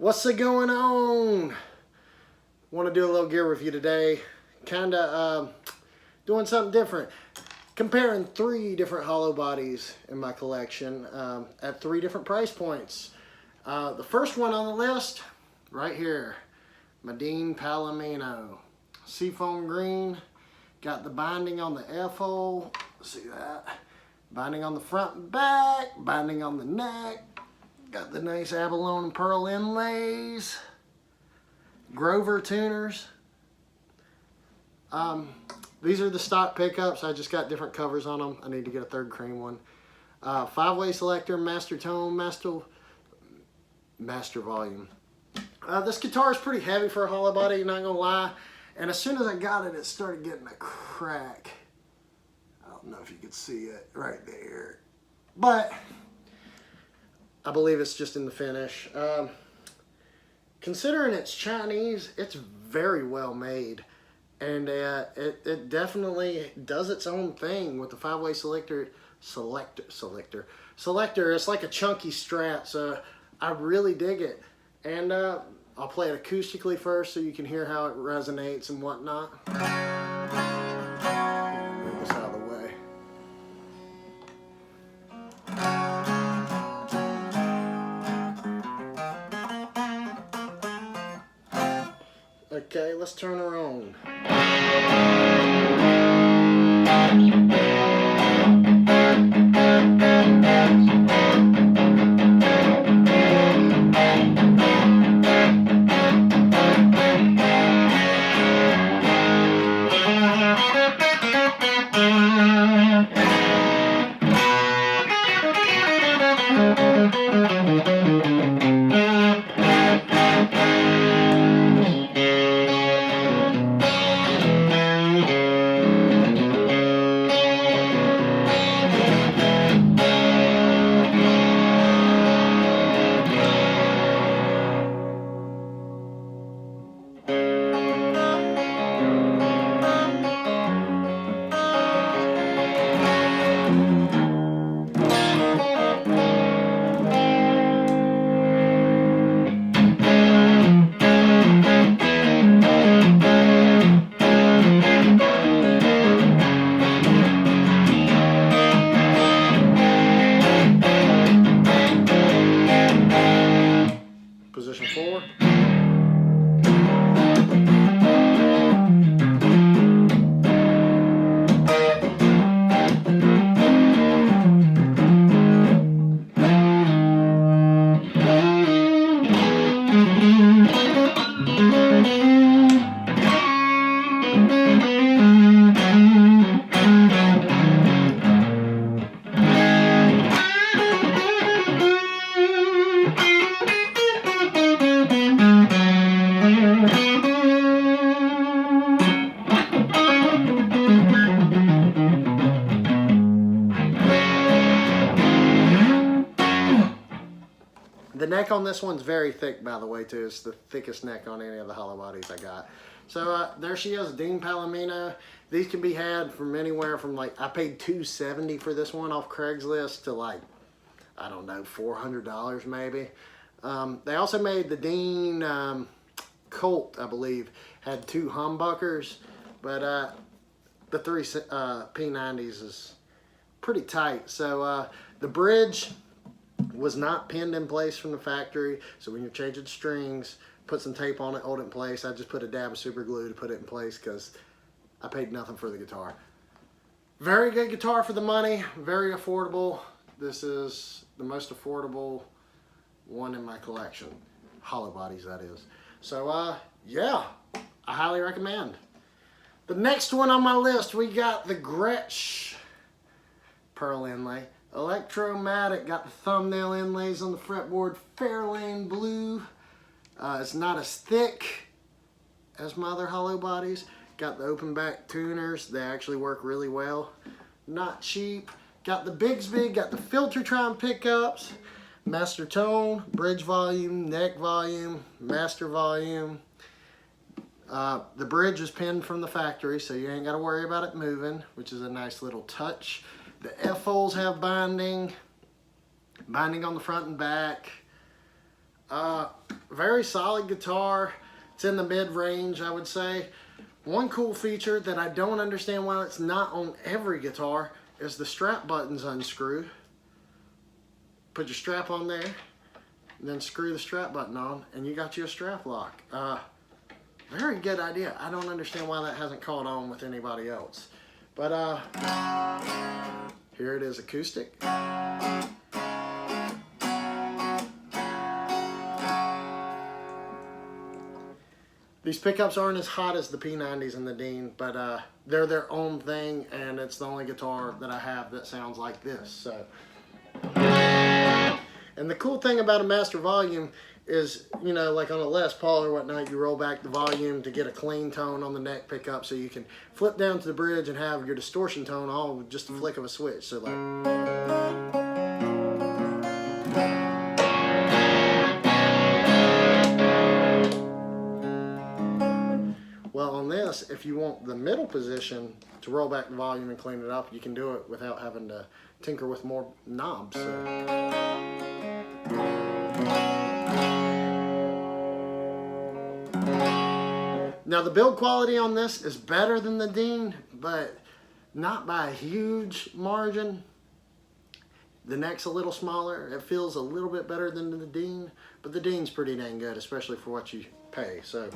What's going on? Want to do a little gear review today. Kind of doing something different. Comparing 3 different hollow bodies in my collection at 3 different price points. The first one on the list, right here, my Dean Palomino. Seafoam green. Got the binding on the F-hole. See that? Binding on the front and back. Binding on the neck. Got the nice abalone and pearl inlays. Grover tuners. These are the stock pickups. I just got different covers on them. I need to get a 3rd cream one. 5-way selector, master tone, master volume. This guitar is pretty heavy for a hollow body, not gonna lie. And as soon as I got it, it started getting a crack. I don't know if you can see it right there, but I believe it's just in the finish. Considering it's Chinese, it's very well made. And it definitely does its own thing with the 5-way selector. It's like a chunky Strat, so I really dig it. And I'll play it acoustically first so you can hear how it resonates and whatnot. Move this out of the way. Okay, let's turn her on. Position 4. The neck on this one's very thick, by the way, too. It's the thickest neck on any of the hollow bodies I got. So there she is, Dean Palomino. These can be had from anywhere from, like, I paid $270 for this one off Craigslist to, like, I don't know, $400 maybe. They also made the Dean Colt, I believe, had 2 humbuckers, but the 3 P90s is pretty tight. So the bridge was not pinned in place from the factory, so when you're changing strings, put some tape on it, hold it in place. I just put a dab of super glue to put it in place because I paid nothing for the guitar. Very good guitar for the money, very affordable. This is the most affordable one in my collection. Hollow bodies, that is. So yeah, I highly recommend. The next one on my list, we got the Gretsch pearl inlay. Electromatic, got the thumbnail inlays on the fretboard, Fairlane blue. It's not as thick as my other hollow bodies. Got the open back tuners, they actually work really well. Not cheap. Got the Bigsby, got the Filtertron pickups, master tone, bridge volume, neck volume, master volume. The bridge is pinned from the factory, so you ain't got to worry about it moving, which is a nice little touch. The F-holes have binding on the front and back. very solid guitar. It's in the mid-range, I would say. One cool feature that I don't understand why it's not on every guitar is the strap buttons unscrew. Put your strap on there, and then screw the strap button on, and you got you a strap lock. Very good idea. I don't understand why that hasn't caught on with anybody else. But here it is acoustic. These pickups aren't as hot as the P90s and the Dean, but they're their own thing, and it's the only guitar that I have that sounds like this. So, and the cool thing about a master volume is, you know, like on a Les Paul or whatnot, you roll back the volume to get a clean tone on the neck pickup, so you can flip down to the bridge and have your distortion tone all with just a flick of a switch. So like. Well, on this, if you want the middle position to roll back the volume and clean it up, you can do it without having to tinker with more knobs. So. Now the build quality on this is better than the Dean, but not by a huge margin. The neck's a little smaller. It feels a little bit better than the Dean, but the Dean's pretty dang good, especially for what you pay. So.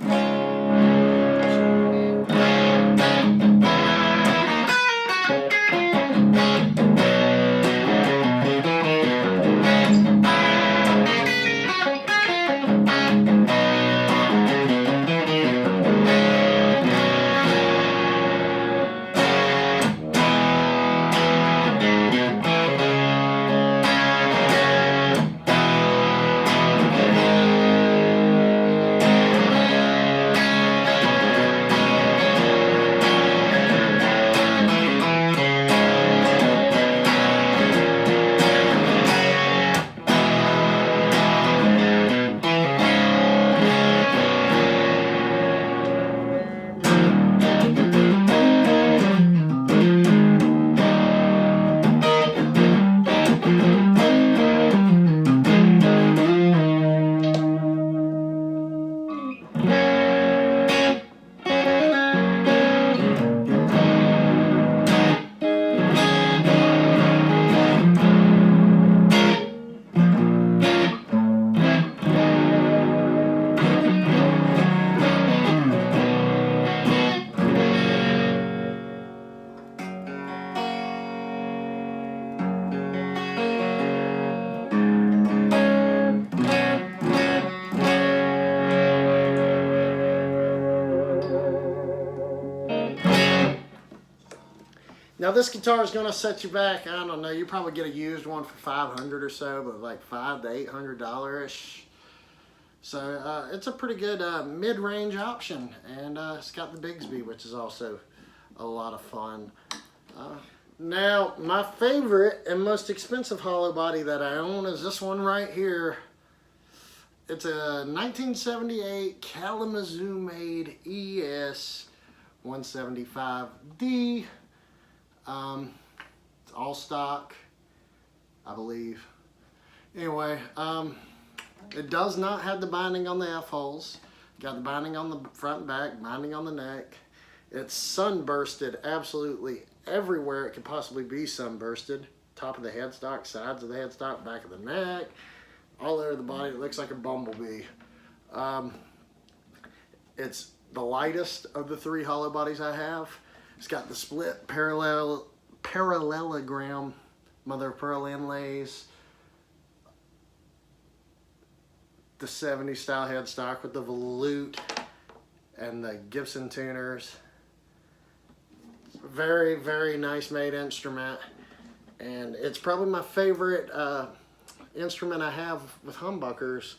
Now this guitar is going to set you back, I don't know, you probably get a used one for $500 or so, but like $500 to $800-ish. So it's a pretty good mid-range option, and it's got the Bigsby, which is also a lot of fun. Now my favorite and most expensive Hollowbody that I own is this one right here. It's a 1978 Kalamazoo made ES 175D. It's all stock, I believe. Anyway, it does not have the binding on the F-holes. Got the binding on the front and back, binding on the neck. It's sunbursted absolutely everywhere it could possibly be sunbursted. Top of the headstock, sides of the headstock, back of the neck, all over the body. It looks like a bumblebee. It's the lightest of the three Hollowbodies I have. It's got the split parallelogram mother of pearl inlays, the 70s style headstock with the volute and the Gibson tuners. Very, very nice made instrument, and it's probably my favorite instrument I have with humbuckers.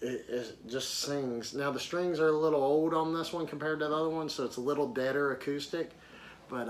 It just sings. Now the strings are a little old on this one compared to the other one, so it's a little deader acoustic, but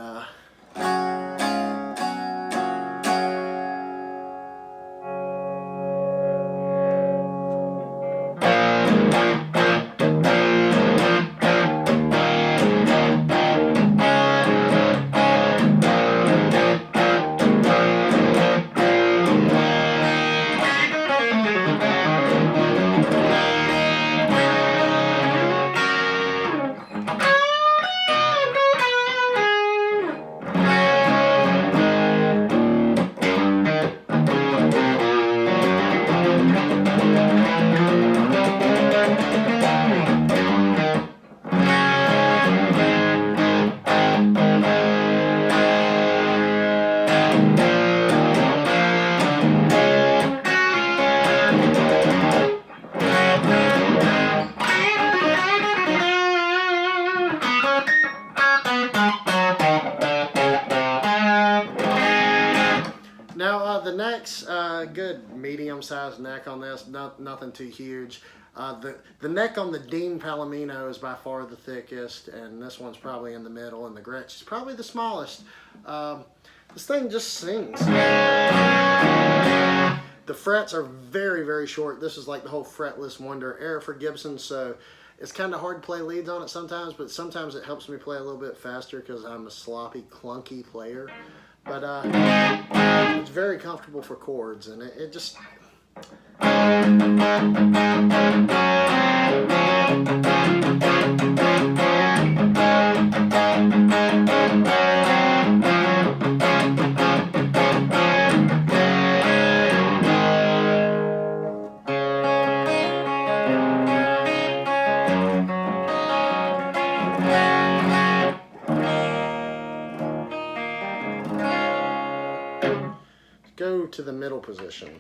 good medium-sized neck on this. Nothing too huge. The neck on the Dean Palomino is by far the thickest, and this one's probably in the middle, and the Gretsch is probably the smallest. This thing just sings. The frets are very, very short. This is like the whole fretless Wonder era for Gibson, so it's kind of hard to play leads on it sometimes, but sometimes it helps me play a little bit faster because I'm a sloppy, clunky player. But it's very comfortable for chords, and it just... Go to the middle position.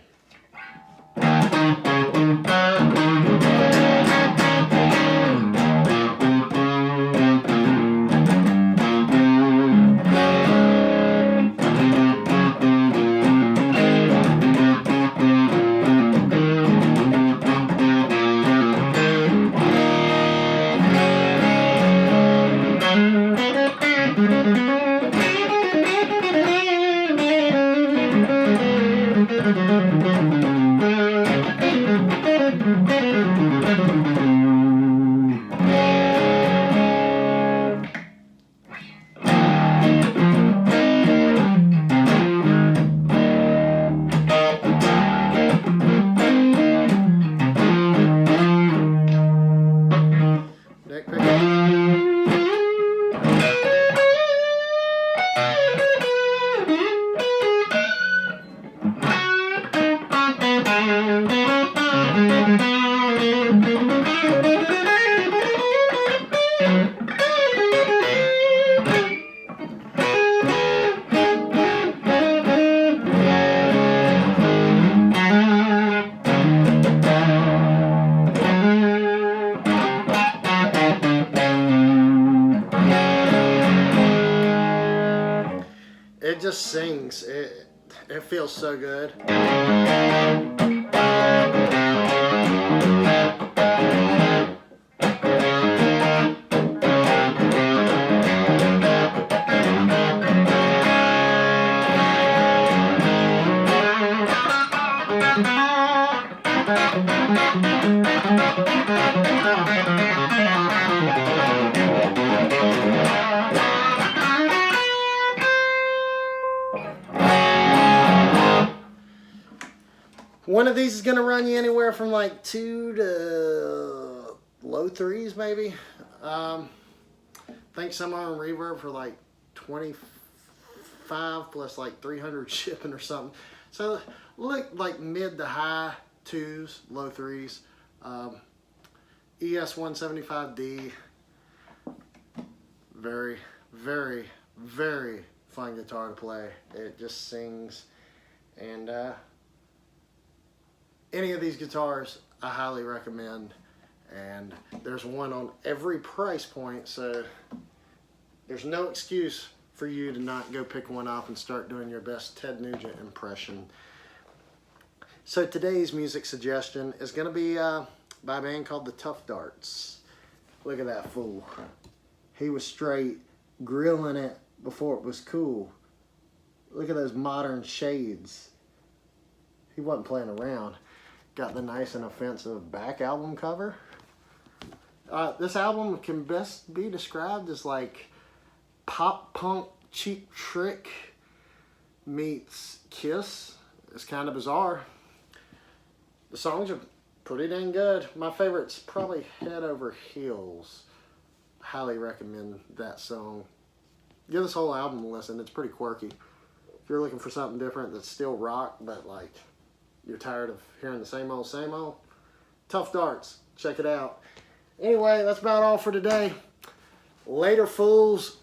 It just sings. It feels so good. One of these is going to run you anywhere from like 2 to low 3s maybe. I think some are on reverb for like 25 plus like 300 shipping or something. So look like mid to high 2s, low 3s. ES 175D. Very, very, very fun guitar to play. It just sings, and any of these guitars I highly recommend, and there's one on every price point, so there's no excuse for you to not go pick one up and start doing your best Ted Nugent impression. So today's music suggestion is going to be by a band called the Tough Darts. Look at that fool. He was straight grilling it before it was cool. Look at those modern shades. He wasn't playing around. Got the nice and offensive back album cover. This album can best be described as like pop punk Cheap Trick meets Kiss. It's kind of bizarre. The songs are pretty dang good. My favorite's probably Head Over Heels. Highly recommend that song. Give this whole album a listen. It's pretty quirky. If you're looking for something different that's still rock, but like you're tired of hearing the same old, Tough Darts. Check it out. Anyway, that's about all for today. Later, fools.